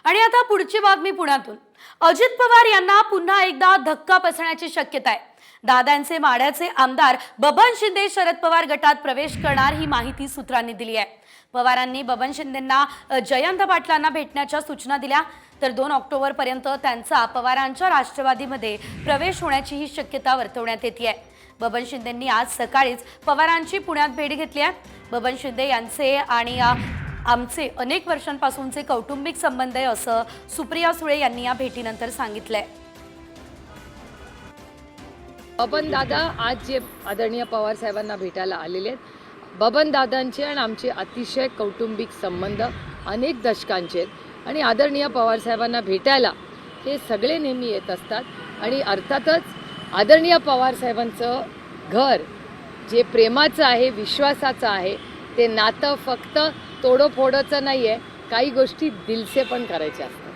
आणि आता पुढची बातमी पुण्यातून। अजित पवार यांना पुन्हा एकदा धक्का बसण्याची शक्यता आहे। दादांचे माढ्याचे आमदार बबन शिंदे शरद पवार गटात प्रवेश करणार ही माहिती सूत्रांनी दिली आहे। पवारांनी बबन शिंदेंना जयंत पाटलांना भेटण्याच्या सूचना दिल्या, तर 2 ऑक्टोबर पर्यंत त्यांचा पवारांच्या राष्ट्रवादीमध्ये प्रवेश होण्याची ही शक्यता वर्तवण्यात येते आहे। बबन शिंदेंनी आज सकाळीच पवारांची पुण्यात भेट घेतली आहे। बबन शिंदे यांचे आणि आमचे अनेक वर्षांपासूनचे कौटुंबिक संबंध आहे असं सुप्रिया सुळे यांनी या भेटीनंतर सांगितलंय। बबन दादा आज जे आदरणीय पवार साहेबांना भेटायला आलेले आहेत, बबन दादांचे आणि आमचे अतिशय कौटुंबिक संबंध अनेक दशकांचे आहेत आणि आदरणीय पवार साहेबांना भेटायला हे सगळे नेहमी येत असतात। आणि अर्थातच आदरणीय पवार साहेबांचं घर जे प्रेमाचं आहे, विश्वासाचं आहे, ते नातं फक्त तोडोफोडोचं नाही आहे, काही गोष्टी दिलसे पण करायच्या असतात।